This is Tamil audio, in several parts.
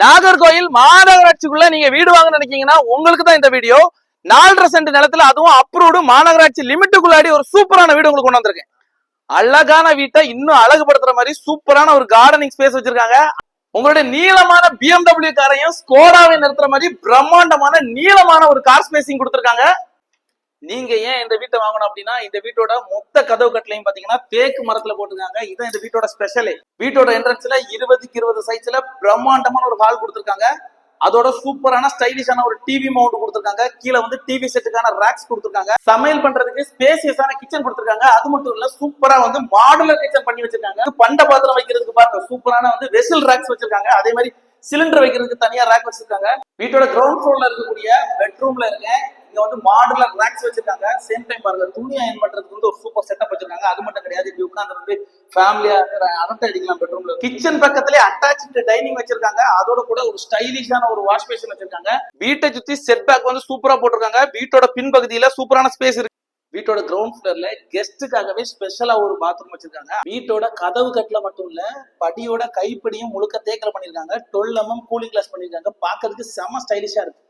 நாகர்கோயில் மாநகராட்சிக்குள்ள நீங்க வீடு வாங்க நினைக்கீங்கன்னா உங்களுக்கு தான் இந்த வீடியோ. 4.5 சென்ட் நிலத்துல அதுவும் அப்ரூவ்டு மாநகராட்சி லிமிட்டுக்குள்ளாடி ஒரு சூப்பரான வீடு உங்களுக்கு கொண்டு வந்திருக்கேன். அழகான வீட்டை இன்னும் அழகுபடுத்துற மாதிரி சூப்பரான ஒரு கார்டனிங் ஸ்பேஸ் வச்சிருக்காங்க. உங்களுடைய நீளமான BMW காரையும் ஸ்கோடாவை நிறுத்துற மாதிரி பிரம்மாண்டமான நீளமான ஒரு கார் ஸ்பேசிங் கொடுத்திருக்காங்க. நீங்க ஏன் இந்த வீட்டை வாங்கணும் அப்படின்னா, இந்த வீட்டோட மொத்த கதவு கட்டளையும் பாத்தீங்கன்னா தேக்கு மரத்துல போட்டுருக்காங்க. இதான் இந்த வீட்டோட ஸ்பெஷல். வீட்டோட என்ட்ரன்ஸ்ல 20க்கு 20 சைஸ்ல பிரம்மாண்டமான ஒரு ஹால் கொடுத்திருக்காங்க. அதோட சூப்பரான ஸ்டைலிஷான ஒரு டிவி மவுண்ட் கொடுத்திருக்காங்க. கீழே வந்து டிவி செட்டுக்கான ராக்ஸ் கொடுத்திருக்காங்க. சமையல் பண்றதுக்கு ஸ்பேசியஸான கிச்சன் கொடுத்திருக்காங்க. அது மட்டும் இல்ல, சூப்பரா வந்து மாடுலர் கிச்சன் பண்ணி வச்சிருக்காங்க. பண்ட பாத்திரம் வைக்கிறதுக்கு பாருங்க சூப்பரான வந்து வெசல் ராக்ஸ் வச்சிருக்காங்க. அதே மாதிரி சிலிண்டர் வைக்கிறதுக்கு தனியா ரேக் வச்சிருக்காங்க. வீட்டோட கிரவுண்ட் ஃப்ளோர்ல இருக்கக்கூடிய பெட்ரூம்ல இருக்கேன். இங்க வந்து மாடுலர் ரேக்ஸ் வச்சிருக்காங்க. சேம் டைம் பாருங்க துணி அயன் பண்றதுக்கு வந்து ஒரு சூப்பர் செட்டப் வச்சிருக்காங்க. அது மட்டும் கிடையாது, இப்படி உட்கார்ந்து வந்து ஃபேமிலியா அரட்டை அடிக்கலாம் பெட்ரூம்ல. கிச்சன் பக்கத்திலே அட்டாச்டு டைனிங் வச்சிருக்காங்க. அதோட கூட ஒரு ஸ்டைலிஷான ஒரு வாஷ் பேஷன் வச்சிருக்காங்க. வீட்டை சுத்தி செட் பேக் வந்து சூப்பரா போட்டிருக்காங்க. வீட்டோட பின்பகுதியில சூப்பரான ஸ்பேஸ் இருக்கு. வீட்டோட கிரவுண்ட் ஃப்ளோர்ல கெஸ்டுக்காகவே ஸ்பெஷலா ஒரு பாத்ரூம் வச்சிருக்காங்க. வீட்டோட கதவு கட்டுல மட்டும் இல்ல, படியோட கைப்படியும் முழுக்க தேக்கல பண்ணிருக்காங்க. 12 mm கூலிங் கிளாஸ் பண்ணிருக்காங்க. பாக்குறதுக்கு செம ஸ்டைலிஷா இருக்கு.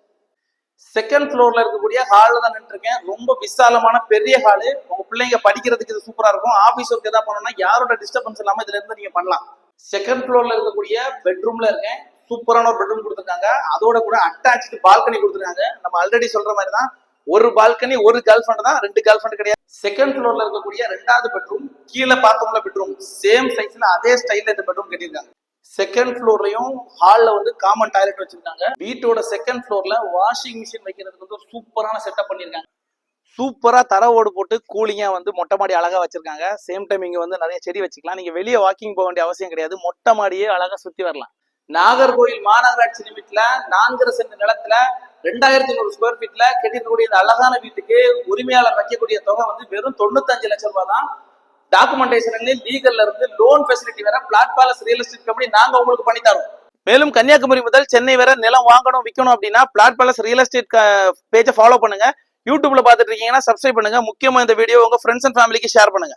செகண்ட் ஃப்ளோர்ல இருக்கக்கூடிய ஹால்ல தான் நின்றுருக்கேன். ரொம்ப விசாலமான பெரிய ஹாலு. உங்க பிள்ளைங்க படிக்கிறதுக்கு இது சூப்பரா இருக்கும். ஆபீஸ் ஒர்க் ஏதாவது பண்ணணும்னா யாரோட டிஸ்டர்பன்ஸ் இல்லாம இதுல இருந்து நீங்க பண்ணலாம். செகண்ட் ஃப்ளோர்ல இருக்கக்கூடிய பெட்ரூம்ல இருக்கேன். சூப்பரான ஒரு பெட்ரூம் கொடுத்துருக்காங்க. அதோட கூட அட்டாச்சு பால்கனி கொடுத்துருக்காங்க. நம்ம ஆல்ரெடி சொல்ற மாதிரி தான், ஒரு பால்கனி ஒரு கேர்ள் ஃப்ரெண்ட் தான், 2 கேர்ள் ஃப்ரெண்ட் கிடையாது. செகண்ட் ஃப்ளோர்ல இருக்கக்கூடிய 2வது பெட்ரூம், கீழே பார்த்தோம்ல பெட்ரூம், சேம் சைஸ்ல அதே ஸ்டைல்ல இந்த பெட்ரூம் கட்டியிருக்காங்க. செகண்ட் ஃப்ளோர்லயும் ஹால்ல வந்து காமன் டாய்லெட் வச்சிருக்காங்க. வீட்டோட செகண்ட் ஃப்ளோர்ல வாஷிங் மிஷின் வைக்கிறதுக்கு வந்து ஒரு சூப்பரான செட்டப் பண்ணிருக்காங்க. சூப்பரா தரவோடு போட்டு கூலிங்கா வந்து மொட்டை மாடி அழகா வச்சிருக்காங்க. சேம் டைம் இங்க வந்து நிறைய செடி வச்சுக்கலாம். நீங்க வெளியே வாக்கிங் போக வேண்டிய அவசியம் கிடையாது. மொட்டை மாடியே அழகா சுத்தி வரலாம். நாகர்கோயில் மாநகராட்சி லிமிட்ல 4.5 சென்ட் நிலத்துல 2100 ஸ்கொயர் ஃபீட்ல கட்டிருக்கக்கூடிய இந்த அழகான வீட்டுக்கு உரிமையாளர் வைக்கக்கூடிய தொகை வந்து வெறும் 95 லட்சம் ரூபாய் தான். டாக்குமெண்டேஷன்ல லீகல்ல இருந்து லோன் ஃபெசிலிட்டி வேற plot palace real estate company நாங்க உங்களுக்கு பண்ணி தரோம். மேலும் கன்னியாகுமரி முதல் சென்னை வரை நிலம் வாங்கணும் விற்கணும் அப்படின்னா பிளாட் பேலஸ் ரியல் எஸ்டேட் பேஜை ஃபாலோ பண்ணுங்க. யூடியூப்ல பாத்துட்டு இருக்கீங்கன்னா சப்ஸ்கிரைப் பண்ணுங்க. முக்கியமா இந்த வீடியோ உங்க ஃப்ரெண்ட்ஸ் அண்ட் ஃபேமிலிக்கு ஷேர் பண்ணுங்க.